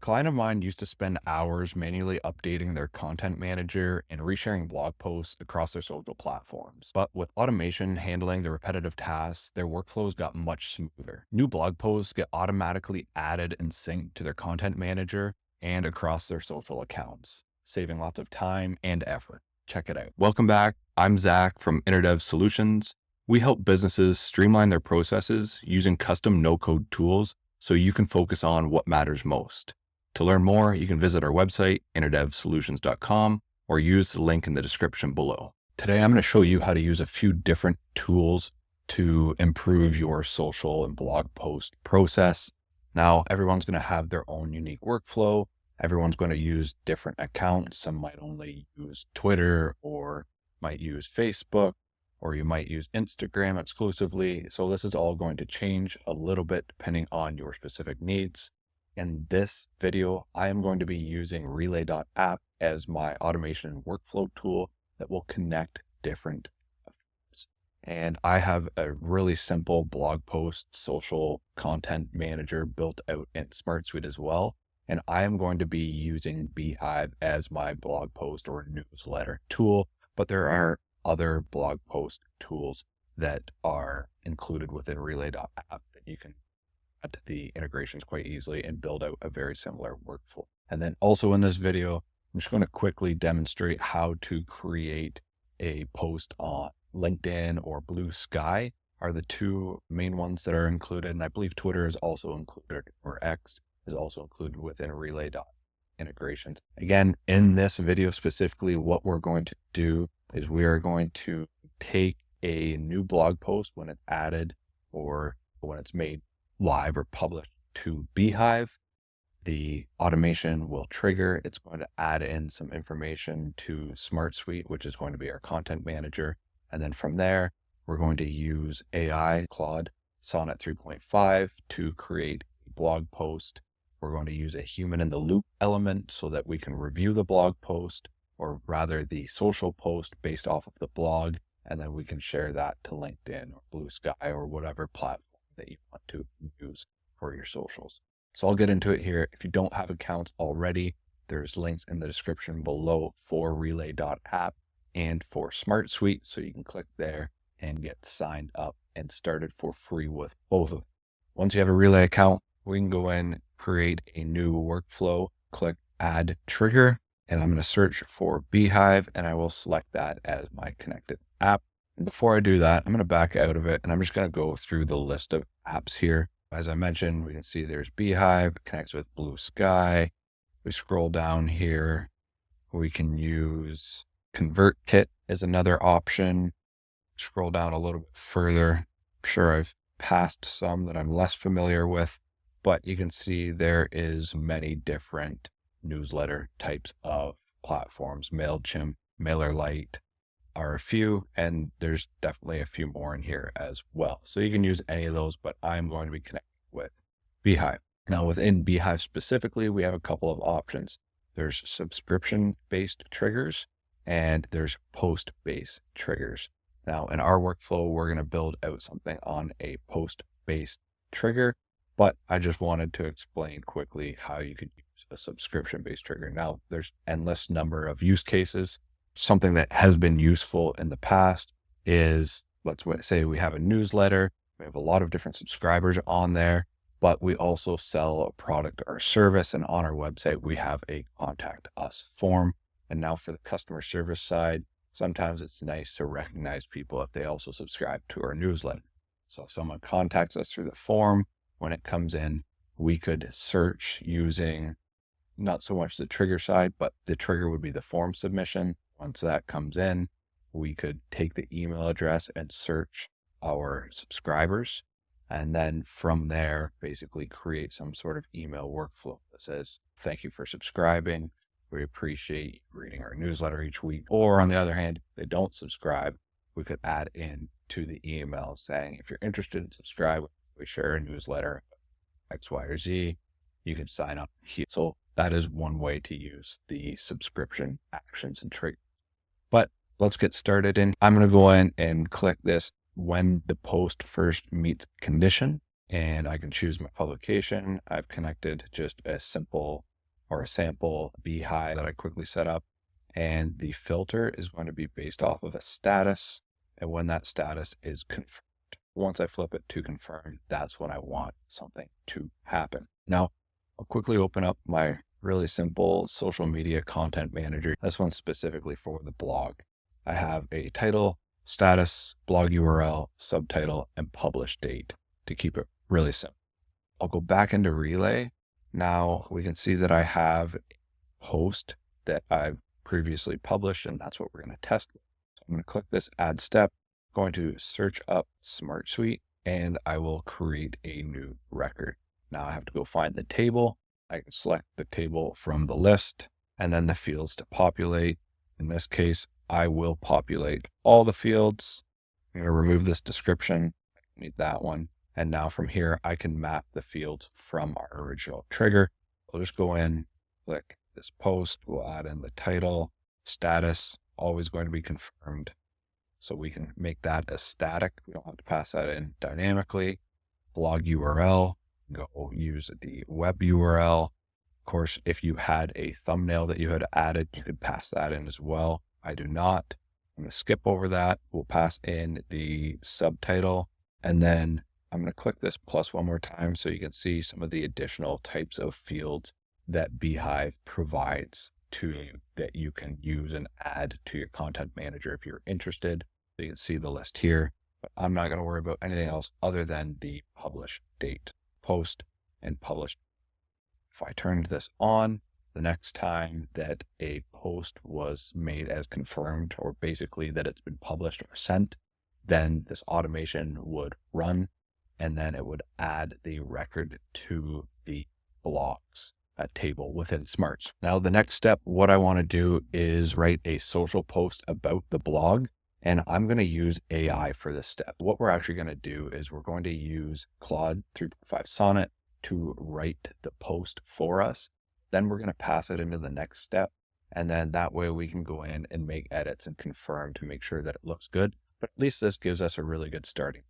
client of mine used to spend hours manually updating their content manager and resharing blog posts across their social platforms. But with automation handling the repetitive tasks, their workflows got much smoother. New blog posts get automatically added and synced to their content manager and across their social accounts, saving lots of time and effort. Check it out. Welcome back. I'm Zack from InnerDev Solutions. We help businesses streamline their processes using custom no-code tools so you can focus on what matters most. To learn more, you can visit our website, innerdevsolutions.com, or use the link in the description below. Today, I'm going to show you how to use a few different tools to improve your social and blog post process. Now, everyone's going to have their own unique workflow. Everyone's going to use different accounts. Some might only use Twitter or might use Facebook, or you might use Instagram exclusively. So this is all going to change a little bit depending on your specific needs. In this video, I am going to be using Relay.app as my automation workflow tool that will connect different apps. And I have a really simple blog post social content manager built out in SmartSuite as well. And I am going to be using Beehive as my blog post or newsletter tool, but there are other blog post tools that are included within Relay.app that you can add to the integrations quite easily and build out a very similar workflow. And then also in this video, I'm just going to quickly demonstrate how to create a post on LinkedIn or Blue Sky are the two main ones that are included. And I believe Twitter is also included, or X is also included within Relay.app integrations. Again, in this video specifically, what we're going to do is we are going to take a new blog post when it's added or when it's made live or published to Beehive. The automation will trigger. It's going to add in some information to SmartSuite, which is going to be our content manager. And then from there, we're going to use AI, Claude, Sonnet 3.5 to create a blog post. We're going to use a human in the loop element so that we can review the blog post, or rather the social post based off of the blog, and then we can share that to LinkedIn or Blue Sky or whatever platform that you want to use for your socials. So I'll get into it here. If you don't have accounts already, there's links in the description below for Relay.app and for SmartSuite, so you can click there and get signed up and started for free with both of them. Once you have a Relay account, we can go in, create a new workflow, click add trigger, and I'm going to search for Beehive, and I will select that as my connected app. And before I do that, I'm going to back out of it, and I'm just going to go through the list of apps here. As I mentioned, we can see there's Beehive, it connects with Blue Sky. We scroll down here, we can use ConvertKit as another option. Scroll down a little bit further. I'm sure I've passed some that I'm less familiar with, but you can see there is many different newsletter types of platforms. MailChimp, MailerLite are a few, and there's definitely a few more in here as well. So you can use any of those, but I'm going to be connected with Beehive. Now within Beehive specifically, we have a couple of options. There's subscription-based triggers and there's post-based triggers. Now in our workflow, we're going to build out something on a post-based trigger, but I just wanted to explain quickly how you could use a subscription-based trigger. Now, there's endless number of use cases. Something that has been useful in the past is, let's say we have a newsletter. We have a lot of different subscribers on there, but we also sell a product or service. And on our website, we have a contact us form. And now for the customer service side, sometimes it's nice to recognize people if they also subscribe to our newsletter. So if someone contacts us through the form, when it comes in, we could search using not so much the trigger side, but the trigger would be the form submission. Once that comes in, we could take the email address and search our subscribers. And then from there, basically create some sort of email workflow that says, thank you for subscribing. We appreciate reading our newsletter each week. Or on the other hand, if they don't subscribe, we could add in to the email saying, if you're interested in subscribing, we share a newsletter, X, Y, or Z, you can sign up here. So that is one way to use the subscription actions and triggers. But let's get started. And I'm going to go in and click this when the post first meets condition, and I can choose my publication. I've connected just a simple or a sample beehive that I quickly set up. And the filter is going to be based off of a status. And when that status is confirmed, once I flip it to confirm, that's when I want something to happen. Now, I'll quickly open up my really simple social media content manager. This one's specifically for the blog. I have a title, status, blog URL, subtitle, and publish date to keep it really simple. I'll go back into Relay. Now we can see that I have a post that I've previously published, and that's what we're going to test. So I'm going to click this add step, going to search up SmartSuite, and I will create a new record. Now I have to go find the table. I can select the table from the list and then the fields to populate. In this case, I will populate all the fields. I'm going to remove this description. I need that one. And now from here, I can map the fields from our original trigger. I'll just go in, click this post. We'll add in the title, status, always going to be confirmed. So we can make that as static. We don't have to pass that in dynamically. Blog URL, go use the web URL. Of course, if you had a thumbnail that you had added, you could pass that in as well. I do not. I'm going to skip over that. We'll pass in the subtitle, and then I'm going to click this plus one more time so you can see some of the additional types of fields that Beehive provides to you that you can use and add to your content manager if you're interested. So you can see the list here, but I'm not going to worry about anything else other than the publish date, post, and publish. If I turned this on, the next time that a post was made as confirmed, or basically that it's been published or sent, then this automation would run, and then it would add the record to the blogs table within Smarts. Now, the next step, what I want to do is write a social post about the blog, and I'm going to use AI for this step. What we're actually going to do is we're going to use Claude 3.5 Sonnet to write the post for us. Then we're going to pass it into the next step. And then that way we can go in and make edits and confirm to make sure that it looks good. But at least this gives us a really good starting.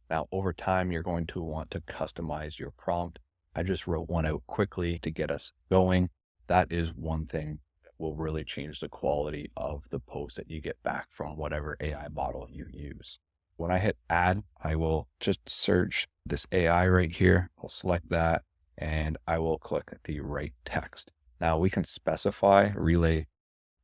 Now, over time, you're going to want to customize your prompt. I just wrote one out quickly to get us going. That is one thing that will really change the quality of the post that you get back from whatever AI model you use. When I hit add, I will just search this AI right here. I'll select that and I will click the write text. Now we can specify. Relay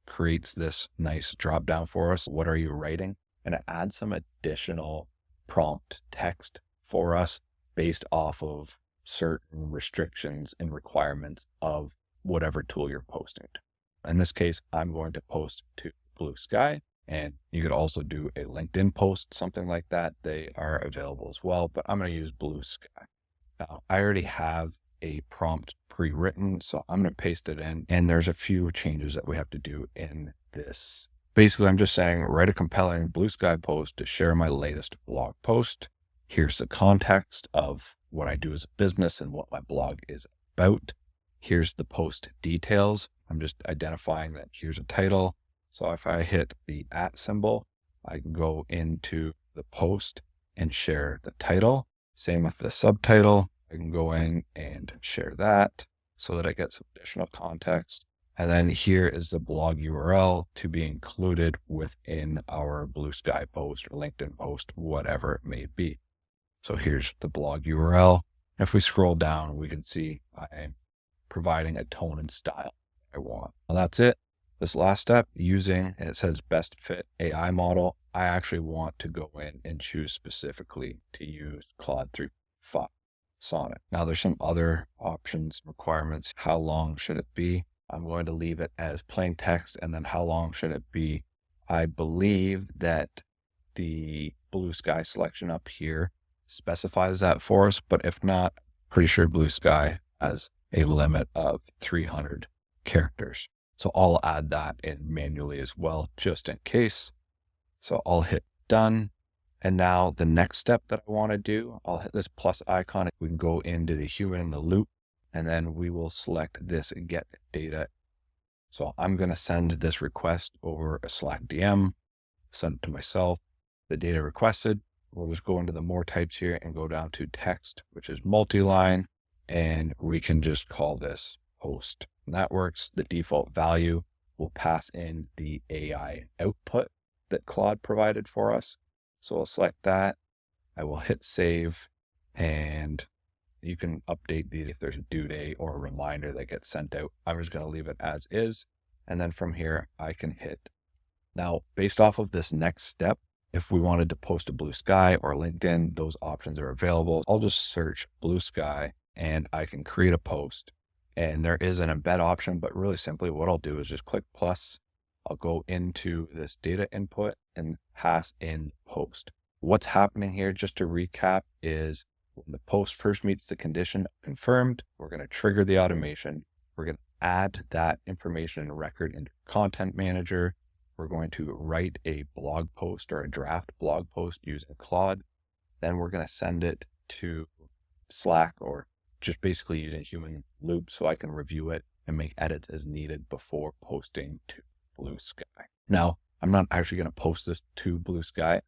creates this nice drop down for us. What are you writing? And it adds some additional prompt text for us based off of certain restrictions and requirements of whatever tool you're posting to. In this case, I'm going to post to Blue Sky, and you could also do a LinkedIn post, something like that. They are available as well, but I'm going to use Blue Sky. Now, I already have a prompt pre-written, so I'm going to paste it in, and there's a few changes that we have to do in this. Basically, I'm just saying, write a compelling Blue Sky post to share my latest blog post. Here's the context of what I do as a business and what my blog is about. Here's the post details. I'm just identifying that here's a title. So if I hit the @ symbol, I can go into the post and share the title. Same with the subtitle. I can go in and share that so that I get some additional context. And then here is the blog URL to be included within our Blue Sky post or LinkedIn post, whatever it may be. So here's the blog URL. If we scroll down, we can see I'm providing a tone and style I want. Well, that's it. This last step, using, and it says best fit AI model. I actually want to go in and choose specifically to use Claude 3.5 Sonnet. Now there's some other options, requirements. How long should it be? I'm going to leave it as plain text, and then how long should it be? I believe that the Blue Sky selection up here specifies that for us, but if not, pretty sure Blue Sky has a limit of 300 characters. So I'll add that in manually as well, just in case. So I'll hit done. And now the next step that I want to do, I'll hit this plus icon. We can go into the human in the loop, and then we will select this and get data. So I'm going to send this request over a Slack DM, send it to myself, the data requested. We'll just go into the more types here and go down to text, which is multi-line. And we can just call this post. And that works. The default value will pass in the AI output that Claude provided for us. So I'll select that. I will hit save, and you can update these if there's a due date or a reminder that gets sent out. I'm just going to leave it as is. And then from here, I can hit. Now, based off of this next step, if we wanted to post to Blue Sky or LinkedIn, those options are available. I'll just search Blue Sky and I can create a post. And there is an embed option, but really simply what I'll do is just click plus. I'll go into this data input and pass in post. What's happening here, just to recap, is when the post first meets the condition confirmed, we're going to trigger the automation. We're going to add that information and record into Content Manager. We're going to write a blog post or a draft blog post using Claude. Then we're going to send it to Slack, or just basically using human loop so I can review it and make edits as needed before posting to Blue Sky. Now, I'm not actually going to post this to Blue Sky.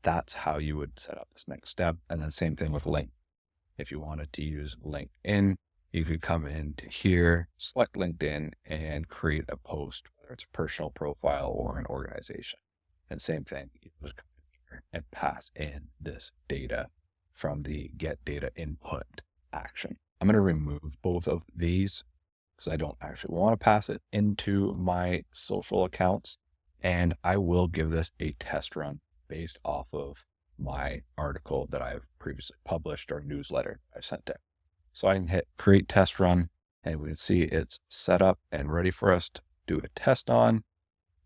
That's how you would set up this next step. And then same thing with link. If you wanted to use LinkedIn, you could come into here, select LinkedIn, and create a post, whether it's a personal profile or an organization. And same thing, you just come in here and pass in this data from the get data input action. I'm going to remove both of these because I don't actually want to pass it into my social accounts. And I will give this a test run based off of my article that I've previously published or newsletter I sent out. So I can hit create test run, and we can see it's set up and ready for us to do a test on.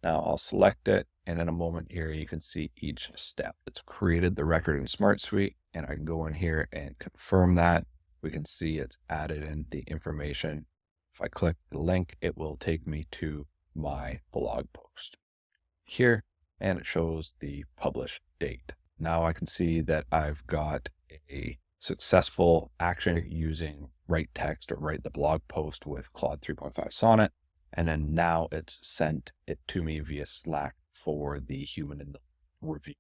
Now I'll select it, and in a moment here, you can see each step. It's created the record in SmartSuite, and I can go in here and confirm that. We can see it's added in the information. If I click the link, it will take me to my blog post here, and it shows the publish date. Now I can see that I've got a successful action using write text or write the blog post with Claude 3.5 Sonnet. And then now it's sent it to me via Slack for the human in the review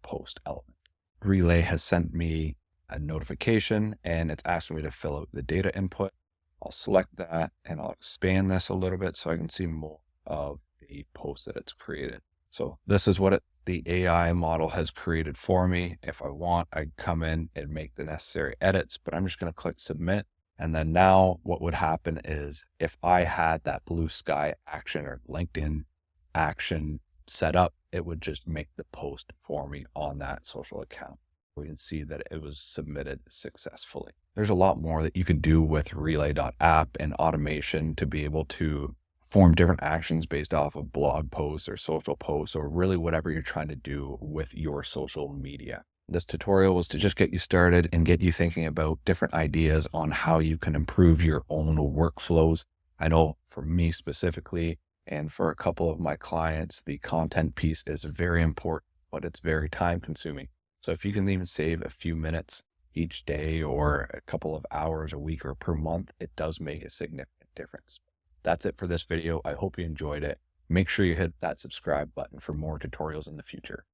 post element. Relay has sent me a notification and it's asking me to fill out the data input. I'll select that and I'll expand this a little bit so I can see more of the post that it's created. So this is what the AI model has created for me. If I want, I can come in and make the necessary edits, but I'm just going to click submit. And then now what would happen is if I had that Blue Sky action or LinkedIn action set up, it would just make the post for me on that social account. We can see that it was submitted successfully. There's a lot more that you can do with Relay.app and automation to be able to form different actions based off of blog posts or social posts or really whatever you're trying to do with your social media. This tutorial was to just get you started and get you thinking about different ideas on how you can improve your own workflows. I know for me specifically, and for a couple of my clients, the content piece is very important, but it's very time consuming. So if you can even save a few minutes each day or a couple of hours a week or per month, it does make a significant difference. That's it for this video. I hope you enjoyed it. Make sure you hit that subscribe button for more tutorials in the future.